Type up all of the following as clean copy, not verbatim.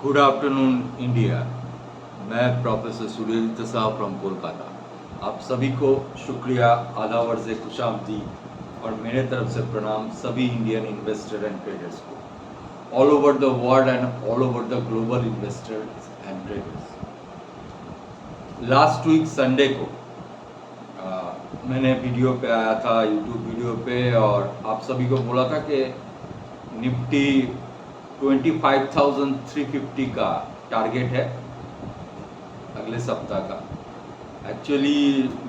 Good afternoon India. मैं professor Suryadatta साहब from Kolkata. आप सभी को शुक्रिया, आदावर से खुशामदी और मेरे तरफ से प्रणाम सभी इंडियन इन्वेस्टर एंड ट्रेडर्स को, all over the world and all over the global investors and traders. Last week Sunday को मैंने वीडियो पे आया था, यूट्यूब वीडियो पे, और आप सभी को बोला था कि निफ्टी 25,350 का टारगेट है अगले सप्ताह का। एक्चुअली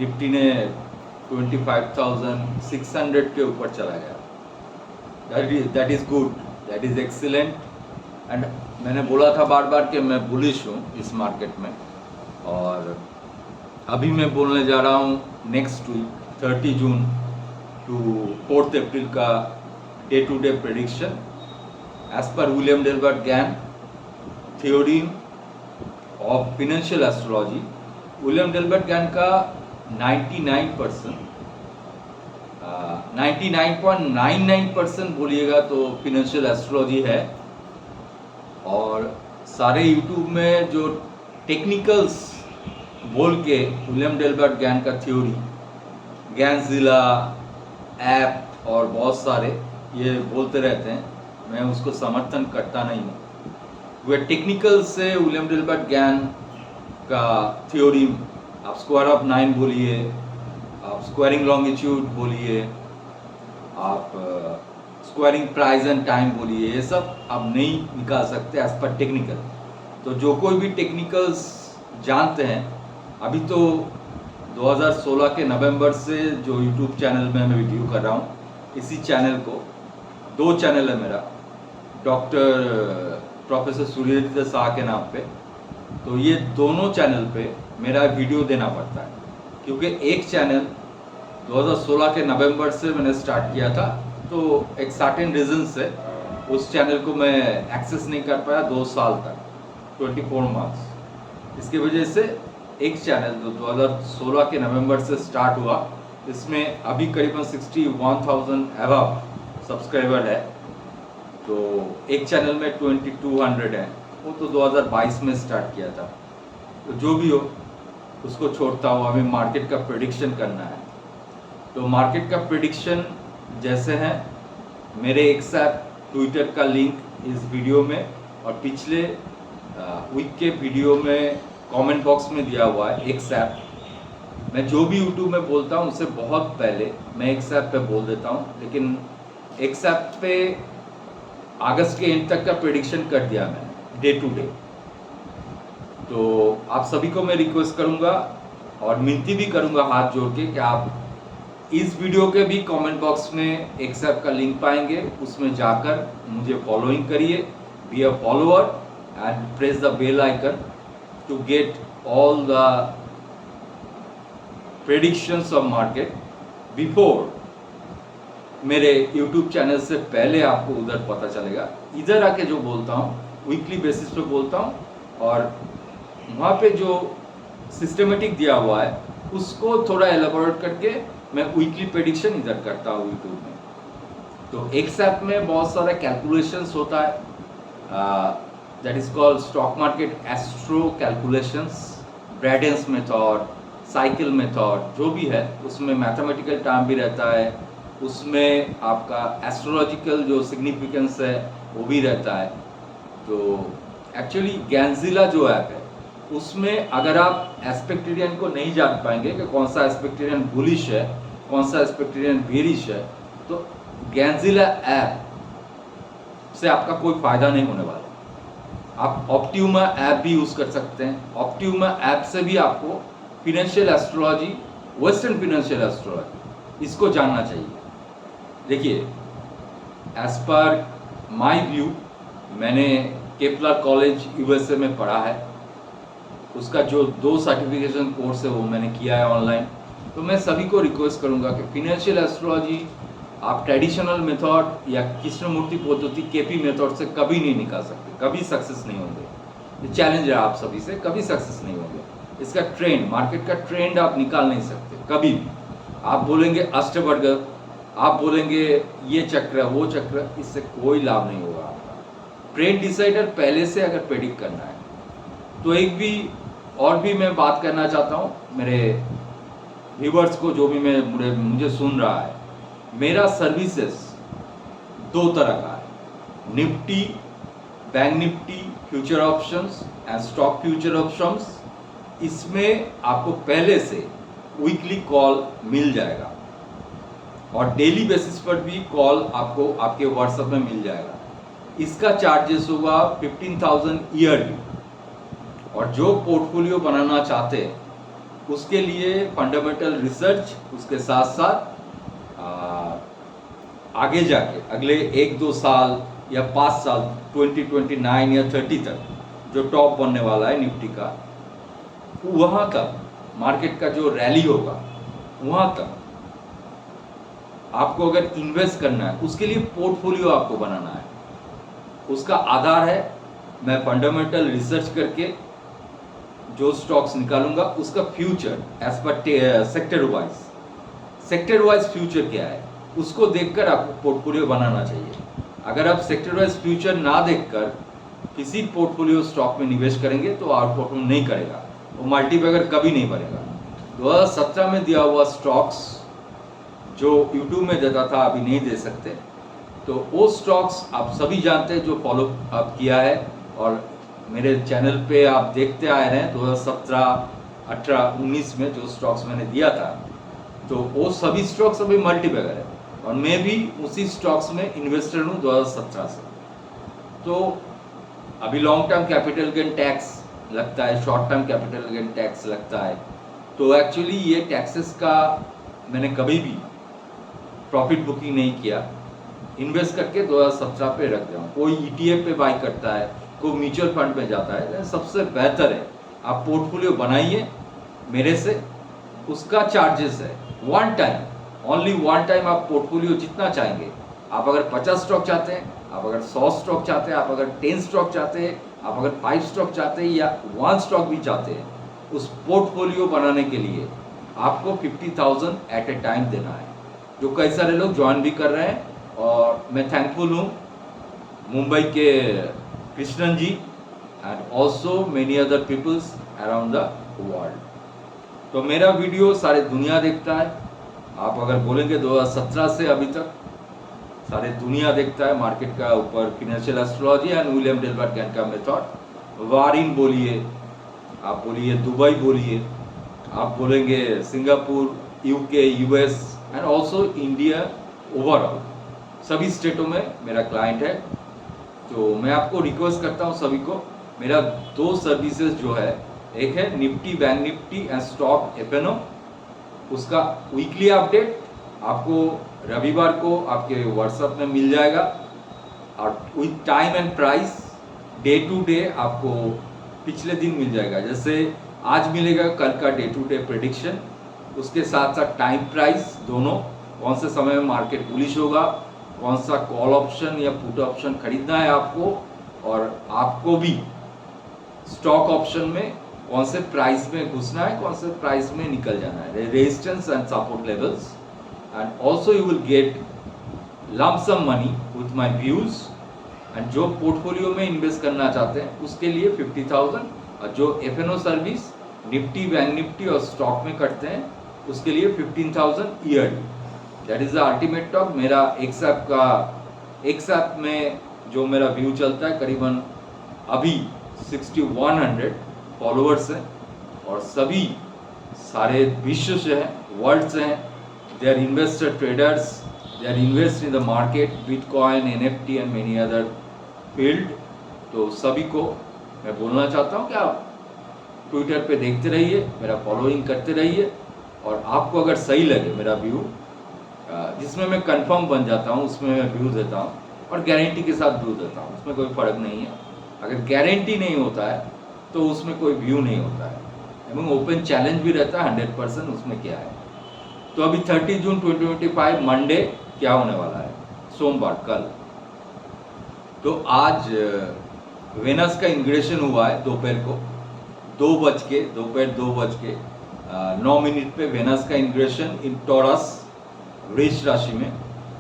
निफ्टी ने 25,600 के ऊपर चला गया। That is good, that is excellent. And मैंने बोला था बार बार कि मैं बुलिश हूँ इस मार्केट में, और अभी मैं बोलने जा रहा हूँ नेक्स्ट वीक 30 जून टू 4 अप्रैल का day to day prediction as per William Delbert Gann theorem of financial astrology। William Delbert Gann का 99.99% बोलिएगा तो फिनेंशियल एस्ट्रोलॉजी है। और सारे यूट्यूब में जो टेक्निकल्स बोल के विलियम डेल्बर्ट गैन का थ्योरी, गैनजिला ऐप और बहुत सारे ये बोलते रहते हैं, मैं उसको समर्थन करता नहीं हूँ। वे टेक्निकल से विलियम डेल्बर्ट गैन का थ्योरी, आप स्क्वायर ऑफ 9 बोलिए, आप स्क्वायरिंग लॉन्गिट्यूड बोलिए, आप स्क्वायरिंग प्राइस एंड टाइम बोलिए, ये सब आप नहीं निकाल सकते एज पर टेक्निकल। तो जो कोई भी टेक्निकल्स जानते हैं, अभी तो 2016 के नवंबर से जो यूट्यूब चैनल में मैं वीडियो कर रहा हूँ, इसी चैनल को 2 चैनल है मेरा, डॉक्टर प्रोफेसर सूर्यदत्त शाह के नाम पे। तो ये दोनों चैनल पे मेरा वीडियो देना पड़ता है, क्योंकि एक चैनल 2016 के नवंबर से मैंने स्टार्ट किया था, तो एक सर्टेन रीज़न से उस चैनल को मैं एक्सेस नहीं कर पाया 2 साल तक, 24 मंथ्स। इसकी वजह से एक चैनल जो 2016 के नवंबर से स्टार्ट हुआ, इसमें अभी करीबन 61,000 अबव सब्सक्राइबर है। तो एक चैनल में 2200 है, वो तो 2022 में स्टार्ट किया था। तो जो भी हो उसको छोड़ता हूँ, हमें मार्केट का प्रेडिक्शन करना है। तो मार्केट का प्रेडिक्शन जैसे है, मेरे एक्सएप ट्विटर का लिंक इस वीडियो में और पिछले वीक के वीडियो में कमेंट बॉक्स में दिया हुआ है। एक्सएप मैं जो भी यूट्यूब में बोलता हूँ उससे बहुत पहले मैं एक्सएप पे बोल देता हूँ, लेकिन एक्सएप पे अगस्त के एंड तक का प्रेडिक्शन कर दिया मैंने डे टू डे। तो आप सभी को मैं रिक्वेस्ट करूंगा और विनती भी करूंगा हाथ जोड़ के कि आप इस वीडियो के भी कमेंट बॉक्स में एक्सएप का लिंक पाएंगे, उसमें जाकर मुझे फॉलोइंग करिए, be a follower and press the bell icon to get all the predictions of market before मेरे YouTube चैनल से पहले आपको उधर पता चलेगा। इधर आके जो बोलता हूँ वीकली बेसिस पे बोलता हूँ, और वहाँ पे जो सिस्टमेटिक दिया हुआ है उसको थोड़ा एलाबोरेट करके मैं वीकली प्रेडिक्शन इधर करता हूँ यूट्यूब में। तो एक्सएप में बहुत सारा कैलकुलेशंस होता है, that is called stock market astro calculations, ब्रैडेंस मेथड, साइकिल मेथड, जो भी है उसमें मैथमेटिकल टर्म भी रहता है, उसमें आपका एस्ट्रोलॉजिकल जो सिग्निफिकेंस है वो भी रहता है। तो एक्चुअली गैनजिला जो ऐप है उसमें अगर आप एस्पेक्टेरियन को नहीं जान पाएंगे कि कौन सा एस्पेक्टेरियन बुलिश है, कौन सा एस्पेक्टेरियन बेरिश है, तो गैनजिला ऐप से आपका कोई फ़ायदा नहीं होने वाला। आप ऑप्टिमा ऐप भी यूज़ कर सकते हैं। ऑप्टिमा ऐप से भी आपको financial astrology, western financial astrology, इसको जानना चाहिए। देखिए, एज पर माय व्यू, मैंने केपलर कॉलेज यूएसए में पढ़ा है, उसका जो 2 सर्टिफिकेशन कोर्स है वो मैंने किया है ऑनलाइन। तो मैं सभी को रिक्वेस्ट करूंगा कि फिनेंशियल एस्ट्रोलॉजी आप ट्रेडिशनल मेथड या कृष्णमूर्ति पद्धति केपी मेथड से कभी नहीं निकाल सकते, कभी सक्सेस नहीं होंगे। ये चैलेंज है आप सभी से, कभी सक्सेस नहीं होंगे। इसका ट्रेंड, मार्केट का ट्रेंड आप निकाल नहीं सकते कभी भी। आप बोलेंगे अष्टवर्ग, आप बोलेंगे ये चक्र वो चक्र, इससे कोई लाभ नहीं होगा आपका। ट्रेंड डिसाइडर पहले से अगर प्रेडिक्ट करना है तो एक भी और भी मैं बात करना चाहता हूँ मेरे व्यूवर्स को, जो भी मुझे सुन रहा है। मेरा सर्विसेज दो तरह का है, Nifty, bank Nifty future options and stock future options. इसमें आपको पहले से वीकली कॉल मिल जाएगा और डेली बेसिस पर भी कॉल आपको आपके व्हाट्सएप में मिल जाएगा। इसका चार्जेस होगा 15,000 ईयरली। और जो पोर्टफोलियो बनाना चाहते हैं उसके लिए फंडामेंटल रिसर्च, उसके साथ साथ आगे जाके अगले 1-2 साल या 5 साल 2029 या 30 तक जो टॉप बनने वाला है निफ्टी का, वहाँ तक मार्केट का जो रैली होगा वहाँ तक आपको अगर इन्वेस्ट करना है उसके लिए पोर्टफोलियो आपको बनाना है। उसका आधार है मैं फंडामेंटल रिसर्च करके जो स्टॉक्स निकालूंगा उसका future as per sector wise future क्या है उसको देखकर आपको पोर्टफोलियो बनाना चाहिए। अगर आप सेक्टर वाइज फ्यूचर ना देखकर किसी पोर्टफोलियो स्टॉक में निवेश करेंगे तो आउट परफॉर्म नहीं करेगा, वो मल्टीबैगर कभी नहीं बनेगा। 2017 में दिया हुआ स्टॉक्स जो यूट्यूब में देता था अभी नहीं दे सकते, तो वो स्टॉक्स आप सभी जानते हैं जो फॉलो अप किया है और मेरे चैनल पे आप देखते आ रहे हैं। 2017, 18, 19 में जो स्टॉक्स मैंने दिया था तो वो सभी स्टॉक्स अभी मल्टीबैगर है और मैं भी उसी स्टॉक्स में इन्वेस्टर हूँ 2017 से। तो अभी long term capital gain tax लगता है, short term capital gain tax लगता है। तो एक्चुअली ये टैक्सेस का मैंने कभी भी प्रॉफिट बुकिंग नहीं किया, इन्वेस्ट करके 2017 पे रख दिया। कोई ETF पे बाई करता है, कोई म्यूचुअल फंड में जाता है, सबसे बेहतर है आप पोर्टफोलियो बनाइए मेरे से। उसका चार्जेस है one time, only one time. आप पोर्टफोलियो जितना चाहेंगे, आप अगर 50 स्टॉक चाहते हैं, आप अगर 100 स्टॉक चाहते हैं, आप अगर 10 स्टॉक चाहते हैं, आप अगर 5 स्टॉक चाहते हैं या 1 स्टॉक भी चाहते हैं, उस पोर्टफोलियो बनाने के लिए आपको 50,000 एट ए टाइम देना है, जो कई सारे लोग ज्वाइन भी कर रहे हैं। और मैं थैंकफुल हूँ मुंबई के Krishnan ji and also many other peoples around the world. तो मेरा वीडियो सारे दुनिया देखता है। आप अगर बोलेंगे 2017 से अभी तक सारे दुनिया देखता है मार्केट का ऊपर financial astrology and William Delbert Gann का मेथड। वारिन बोलिए, आप बोलिए दुबई बोलिए, आप बोलेंगे Singapore, UK, US and also India overall, सभी स्टेटों में मेरा क्लाइंट है। तो मैं आपको रिक्वेस्ट करता हूँ सभी को, मेरा 2 सर्विसेज जो है, एक है Nifty bank Nifty and stock FNO, उसका वीकली अपडेट आपको रविवार को आपके व्हाट्सएप में मिल जाएगा और with time and price day to day आपको पिछले दिन मिल जाएगा। जैसे आज मिलेगा कल का डे टू डे प्रेडिक्शन, उसके साथ साथ टाइम प्राइस दोनों, कौन से समय में मार्केट बुलिश होगा, कौन सा कॉल ऑप्शन या पुट ऑप्शन खरीदना है आपको, और आपको भी स्टॉक ऑप्शन में कौन से प्राइस में घुसना है, कौन से प्राइस में निकल जाना है, resistance and support levels. And also you will get lump sum money with my views. And जो पोर्टफोलियो में इन्वेस्ट करना चाहते हैं उसके लिए 50,000, और जो FNO service Nifty bank Nifty और स्टॉक में करते हैं उसके लिए 15,000 yearly. That is the ultimate talk. मेरा एक साथ में जो मेरा व्यू चलता है करीबन अभी 6100 फॉलोअर्स हैं और सभी सारे विश्व से हैं, वर्ल्ड से हैं। They are investor traders, they are invest in the market, bitcoin, NFT and many other field. तो सभी को मैं बोलना चाहता हूँ कि आप ट्विटर पे देखते रहिए, मेरा फॉलोइंग करते रहिए, और आपको अगर सही लगे मेरा व्यू, जिसमें मैं कंफर्म बन जाता हूँ उसमें मैं व्यू देता हूँ, और गारंटी के साथ व्यू देता हूँ, उसमें कोई फ़र्क नहीं है। अगर गारंटी नहीं होता है तो उसमें कोई व्यू नहीं होता है, एवं ओपन चैलेंज भी रहता है 100%, उसमें क्या है। तो अभी 30 जून 2025 मंडे क्या होने वाला है, सोमवार कल। तो आज वेनस का इंग्रेशन हुआ है दोपहर को, दोपहर 2:09 पे वेनस का इंग्रेशन इन टॉरस वृष राशि में।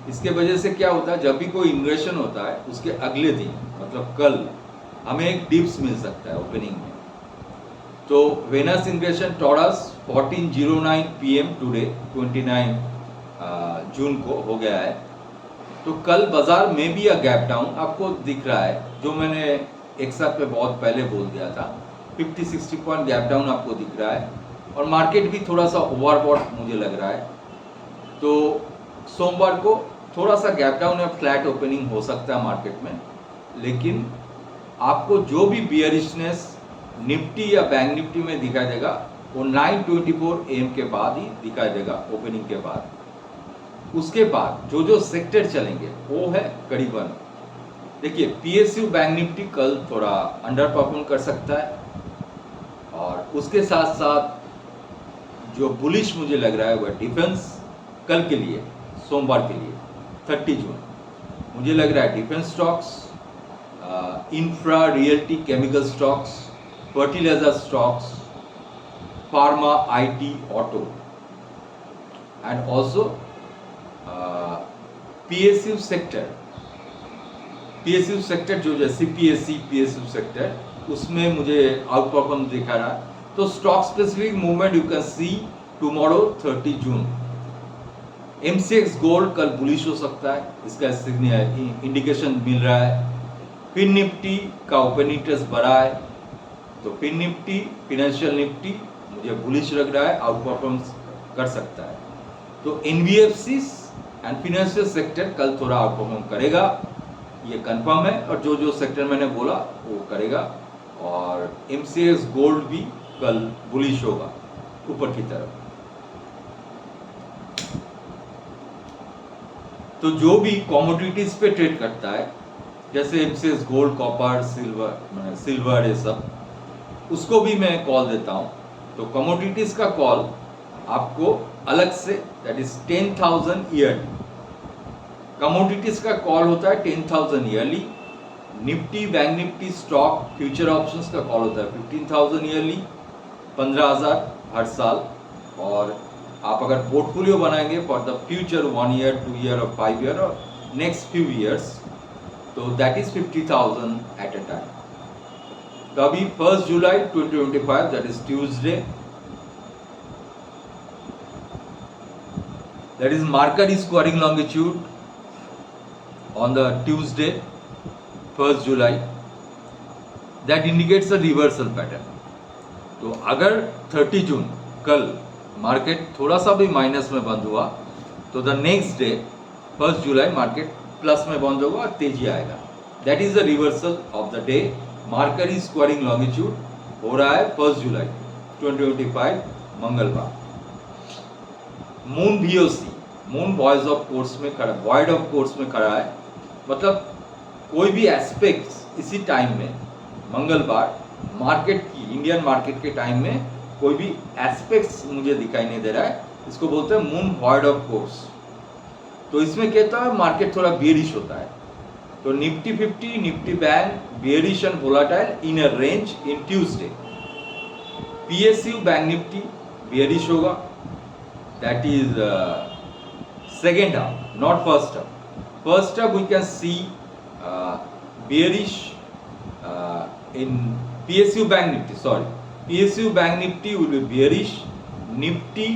इसके वजह से क्या होता है, जब भी कोई इन्वेशन होता है उसके अगले दिन मतलब कल हमें एक डिप्स मिल सकता है ओपनिंग में। तो वेनस इन्वेशन टॉरस 14:09 PM टुडे 29 जून को हो गया है। तो कल बाजार में भी गैप डाउन आपको दिख रहा है, जो मैंने एक साथ में बहुत पहले बोल दिया था। 50-60 पॉइंट गैप डाउन आपको दिख रहा है और मार्केट भी थोड़ा सा ओवरबॉट मुझे लग रहा है। तो सोमवार को थोड़ा सा गैप डाउन या फ्लैट ओपनिंग हो सकता है मार्केट में, लेकिन आपको जो भी बियरिशनेस निफ्टी या बैंक निफ्टी में दिखाई देगा वो 9:24 AM के बाद ही दिखाई देगा ओपनिंग के बाद। उसके बाद जो जो सेक्टर चलेंगे वो है करीबन, देखिए PSU बैंक निफ्टी कल थोड़ा अंडर परफॉर्म कर सकता है, और उसके साथ साथ जो बुलिश मुझे लग रहा है वह डिफेंस कल के लिए, सोमवार के लिए 30 जून मुझे लग रहा है defence stocks, infra realty chemical stocks, fertiliser stocks, pharma IT auto and also PSU sector जो जैसे PSU सेक्टर उसमें मुझे आउट परफॉर्म दिखा रहा है। तो stock specific movement you can see tomorrow 30 June. MCX gold कल बुलिश हो सकता है, इसका इंडिकेशन मिल रहा है। फिन निफ्टी का ओपन इंटरेस्ट बढ़ा है, तो फिन निफ्टी फिनेंशियल निफ्टी मुझे बुलिश लग रहा है, आउट परफॉर्म कर सकता है। तो NBFCs एंड फिनेंशियल सेक्टर कल थोड़ा आउट परफॉर्म करेगा, ये कंफर्म है, और जो जो सेक्टर मैंने बोला वो करेगा। और MCX गोल्ड भी कल बुलिश होगा ऊपर की तरफ। तो जो भी कमोडिटीज पे ट्रेड करता है जैसे MCX गोल्ड, कॉपर, सिल्वर ये सब, उसको भी मैं कॉल देता हूँ। तो कमोडिटीज का कॉल आपको अलग से, दैट इज 10,000 ईयरली। कमोडिटीज का कॉल होता है 10,000 yearly. Nifty bank Nifty stock future options का कॉल होता है 15,000 ईयरली, 15,000 हर साल। और आप अगर पोर्टफोलियो बनाएंगे for the future 1 year 2 year और 5 ईयर और नेक्स्ट फ्यू ईयर्स, तो that is 50,000 at a time. तो अभी 1 जुलाई 2025 that is Tuesday, that is marker is squaring longitude on the Tuesday 1st July, that indicates a reversal pattern। तो अगर 30 जून कल market थोड़ा सा भी माइनस में बंद हुआ तो the next day 1st July market plus में बंद होगा और तेजी आएगा। That is the reversal of the day. Marker is squaring longitude हो रहा है 1st जुलाई 2025 मंगलवार। Moon VOC, moon voice of course में खड़ा, वॉइड ऑफ कोर्स में खड़ा है, मतलब कोई भी एस्पेक्ट्स इसी टाइम में मंगलवार मार्केट की, इंडियन मार्केट के टाइम में कोई भी एस्पेक्ट्स मुझे दिखाई नहीं दे रहा है। इसको बोलते हैं मून वॉइड ऑफ कोर्स। तो इसमें कहता है मार्केट थोड़ा बेरिश होता है। तो Nifty 50, Nifty bank bearish and volatile in a range in Tuesday. PSU bank Nifty bearish होगा, that is second half, not first half. First half we can see bearish in PSU bank nifty, sorry, PSU bank nifty will be bearish, nifty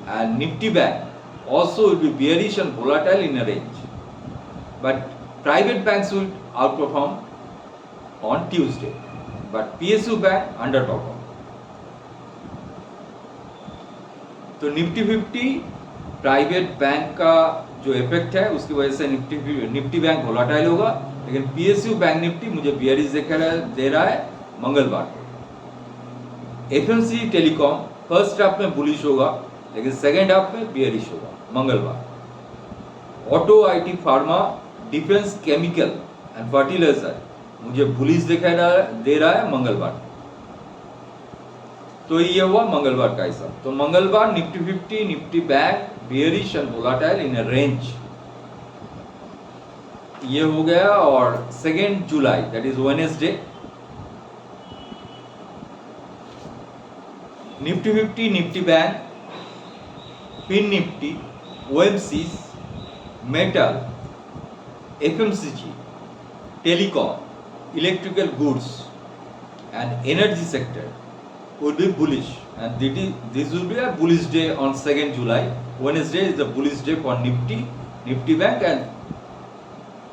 and nifty bank also will be bearish and volatile in a range, but private banks will outperform on Tuesday, but PSU bank underperform। तो Nifty 50 private bank का जो effect है उसकी वजह से Nifty bank volatile होगा, लेकिन PSU bank Nifty मुझे बियरिश दे रहा है मंगलवार को। FMC टेलीकॉम फर्स्ट हाफ में बुलिश होगा, लेकिन सेकेंड हाफ में बियरिश होगा मंगलवार। Auto IT pharma defence chemical and fertiliser मुझे बुलिश दे रहा है मंगलवार। तो ये हुआ मंगलवार का हिसाब। तो मंगलवार Nifty 50, Nifty bank bearish and volatile in a range, ये हो गया। और 2 जुलाई that is Wednesday, Nifty 50, Nifty bank, fin Nifty, OMCs metal, FMCG, telecom, electrical goods and energy sector will be bullish, and this will be a bullish day on 2nd July. Wednesday is the bullish day for Nifty Bank, and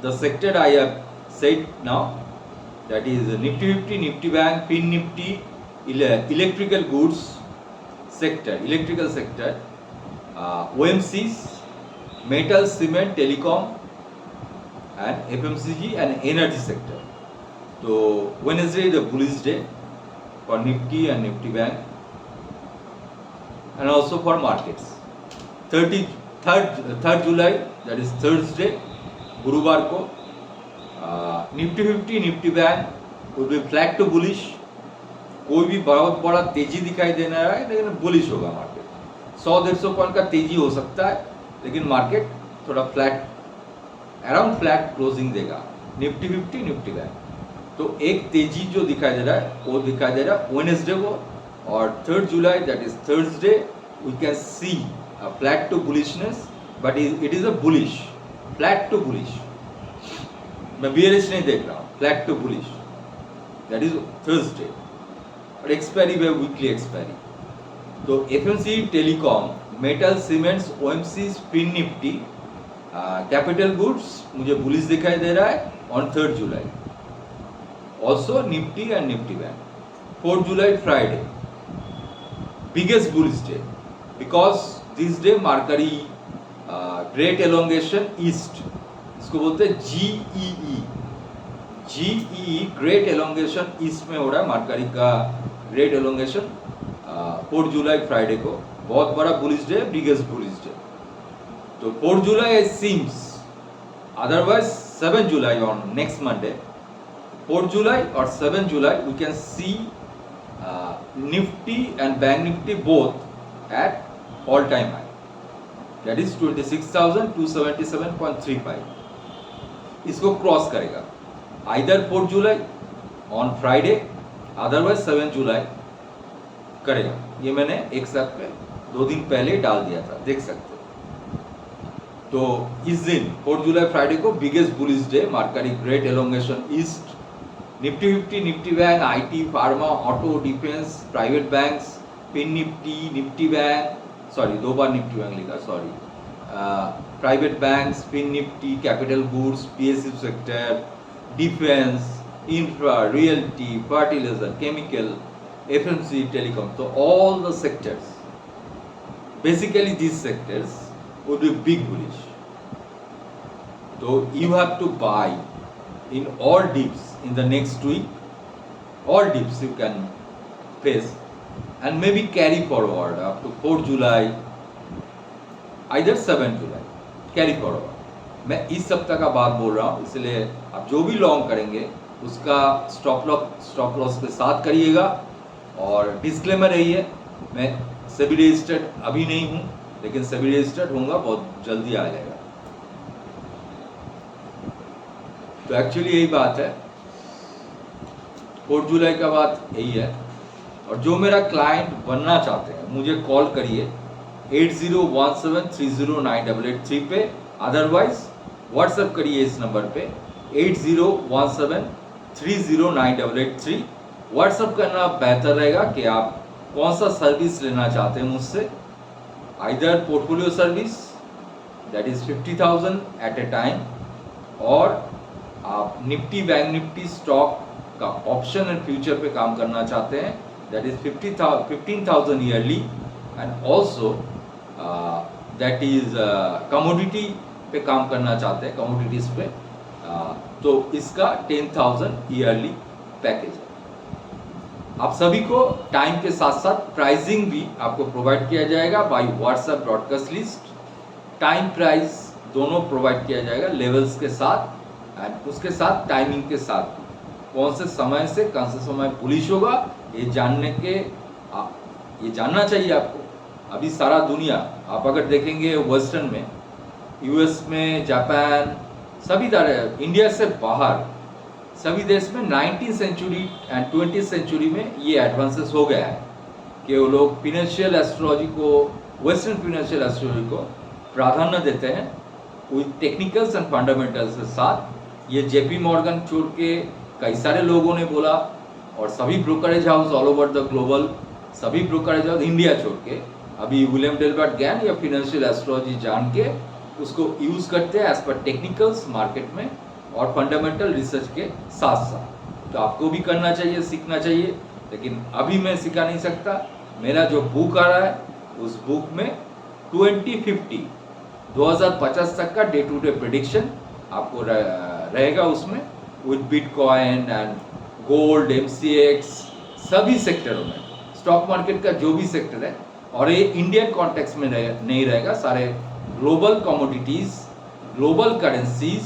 the sector I have said now, that is Nifty 50, Nifty Bank, Fin Nifty, electrical goods sector, OMCs, metal, cement, telecom and FMCG and energy sector. So Wednesday is the bullish day for Nifty and Nifty Bank, and also for markets. 3rd July, that is Thursday, गुरुवार को Nifty 50, Nifty bank will be flat to bullish. कोई भी बहुत बड़ा तेजी दिखाई देना है, लेकिन बुलिश होगा मार्केट. 100-150 पॉइंट का तेजी हो सकता है, लेकिन मार्केट थोड़ा फ्लैट, अराउंड फ्लैट क्लोजिंग देगा. Nifty 50, Nifty bank. तो एक तेजी जो दिखाई दे रहा है वो दिखाई दे रहा है वेडनेसडे को, और 3rd जुलाई that is Thursday we can see a flat to bullishness, but it is a bullish, flat to bullish. मैं बियरिश नहीं देख रहा हूँ, flat to bullish, that is Thursday. और एक्सपायरी वे वीकली एक्सपायरी. तो FMC, telecom, metal, cements, OMC, fin Nifty, capital goods मुझे bullish दिखाई दे रहा है ऑन 3rd जुलाई. Also Nifty and Nifty Bank. 4th July Friday, biggest bullish day, because this day Mercury great elongation east, इसको बोलते हैं GEE great elongation east में हो रहा है. Mercury का great elongation 4th July Friday को बहुत बड़ा bullish day, biggest bullish day. तो 4th July it seems, otherwise 7th July on next Monday, 4th July or 7th July, we can see Nifty and Bank Nifty both at all-time high. That is 26,277.35. इसको cross करेगा either 4th July on Friday, otherwise 7th July करेगा. ये मैंने एक साथ पे 2 दिन पहले डाल दिया था, देख सकते हो. तो इस दिन 4th July फ्राइडे को biggest bullish day, market great elongation east. Nifty 50, Nifty bank, IT, pharma, auto, defence, private banks, fin Nifty, Nifty bank, sorry 2 बार निफ्टी बैंक लिखा, sorry, private banks, fin Nifty, capital goods, PSU sector, defence, infra, realty, fertiliser, chemical, FMC, telecom. तो all the sectors, basically this sectors would be big bullish. So you have to buy in all dips in the next week. All dips you can face and maybe carry forward up to 4th July, either 7th July. Carry forward. मैं इस सप्ताह का बात बोल रहा हूँ, इसलिए आप जो भी लॉन्ग करेंगे उसका स्टॉप लॉस के साथ करिएगा. और डिस्क्लेमर रहिए, मैं सेबी रजिस्टर्ड अभी नहीं हूँ, लेकिन सेबी रजिस्टर्ड होगा, बहुत जल्दी आ जाएगा. तो एक्चुअली यही बात है, 4th जुलाई का बात यही है. और जो मेरा क्लाइंट बनना चाहते हैं मुझे कॉल करिए 8017309883 पे, अदरवाइज व्हाट्सएप करिए इस नंबर पे 8017309883. व्हाट्सएप करना बेहतर रहेगा कि आप कौन सा सर्विस लेना चाहते हैं मुझसे. Either portfolio service that is 50,000 at a time, और आप निफ्टी बैंक निफ्टी स्टॉक का ऑप्शन एंड फ्यूचर पे काम करना चाहते हैं, that is 15,000 yearly, and also that is commodity पे काम करना चाहते हैं, कमोडिटीज पे, तो इसका 10,000 ईयरली पैकेज है. आप सभी को टाइम के साथ साथ प्राइसिंग भी आपको प्रोवाइड किया जाएगा by WhatsApp broadcast list. Time price दोनों प्रोवाइड किया जाएगा लेवल्स के साथ, एंड उसके साथ टाइमिंग के साथ, कौन से समय से कौन से समय बुलिश होगा ये जानना चाहिए आपको. अभी सारा दुनिया आप अगर देखेंगे वेस्टर्न में, यूएस में, जापान, सभी तरह, इंडिया से बाहर सभी देश में 19th century and 20th century में ये एडवांसेस हो गया है कि वो लोग फिनेंशियल एस्ट्रोलॉजी को, वेस्टर्न फिनेंशियल एस्ट्रोलॉजी को प्राधान्य देते हैं, विद टेक्निकल्स एंड फंडामेंटल्स के साथ। ये जेपी मॉर्गन छोड़ के कई सारे लोगों ने बोला, और सभी brokerage house all over the global, सभी ब्रोकरेज हाउस इंडिया छोड़ के अभी विलियम डेलबर्ट गैन या फिनेंशियल एस्ट्रोलॉजी जान के उसको यूज़ करते हैं एज पर टेक्निकल्स मार्केट में और फंडामेंटल रिसर्च के साथ साथ। तो आपको भी करना चाहिए, सीखना चाहिए, लेकिन अभी मैं सिखा नहीं सकता। मेरा जो बुक आ रहा है उस बुक में 2050 तक का डे टू डे प्रेडिक्शन आपको रहेगा उसमें, with bitcoin and gold, MCX, सभी सेक्टरों में, स्टॉक मार्केट का जो भी सेक्टर है। और ये इंडियन कॉन्टेक्स्ट में नहीं रहेगा, सारे global commodities, global currencies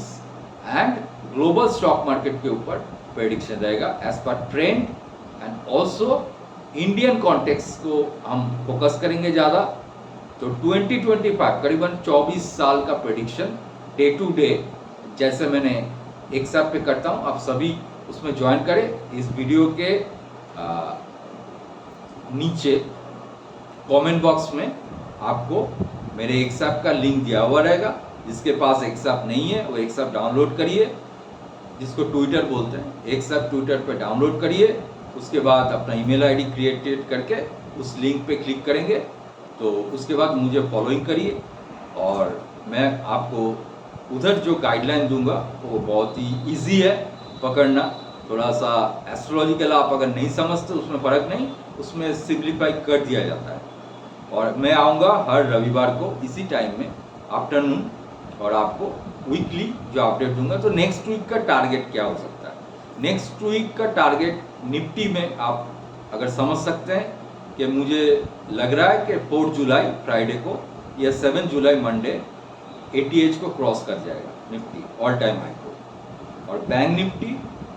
and global stock market के ऊपर प्रेडिक्शन रहेगा as per trend. And also Indian context को हम फोकस करेंगे ज़्यादा। तो 2025 करीबन 24 साल का प्रेडिक्शन डे टू डे, जैसे मैंने एक साथ पे करता हूँ, आप सभी उसमें ज्वाइन करें। इस वीडियो के नीचे कमेंट बॉक्स में आपको मेरे एक्सएप का लिंक दिया हुआ रहेगा। जिसके पास एक्सएप नहीं है वो एक्सएप डाउनलोड करिए, जिसको ट्विटर बोलते हैं, एक्सएप ट्विटर पे डाउनलोड करिए। उसके बाद अपना ईमेल आईडी क्रिएट करके उस लिंक पे क्लिक करेंगे, तो उसके बाद मुझे फॉलोइंग करिए और मैं आपको उधर जो गाइडलाइन दूंगा वो बहुत ही इजी है पकड़ना। थोड़ा सा एस्ट्रोलॉजिकल आप अगर नहीं समझते उसमें फ़र्क नहीं, उसमें सिंप्लीफाई कर दिया जाता है। और मैं आऊँगा हर रविवार को इसी टाइम में आफ्टरनून, और आपको वीकली जो अपडेट दूंगा। तो नेक्स्ट वीक का टारगेट क्या हो सकता है? नेक्स्ट वीक का टारगेट निफ्टी में आप अगर समझ सकते हैं कि मुझे लग रहा है कि 4 जुलाई फ्राइडे को या 7 जुलाई मंडे 80H को क्रॉस कर जाएगा निफ्टी, ऑल टाइम हाई को। और बैंक निफ्टी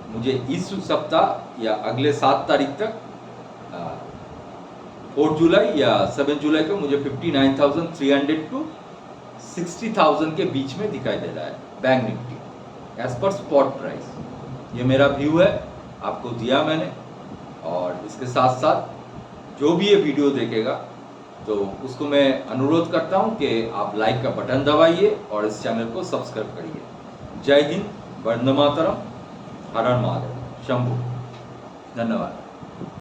मुझे इस सप्ताह या अगले 7 तारीख तक 4 जुलाई या 7 जुलाई को मुझे 59,300 टू 60,000 के बीच में दिखाई दे रहा है bank Nifty as per spot price. ये मेरा व्यू है, आपको दिया मैंने। और इसके साथ साथ जो भी ये वीडियो देखेगा तो उसको मैं अनुरोध करता हूँ कि आप लाइक का बटन दबाइए और इस चैनल को सब्सक्राइब करिए। जय हिंद, वंदे मातरम, हर हर महादेव, शंभू, धन्यवाद।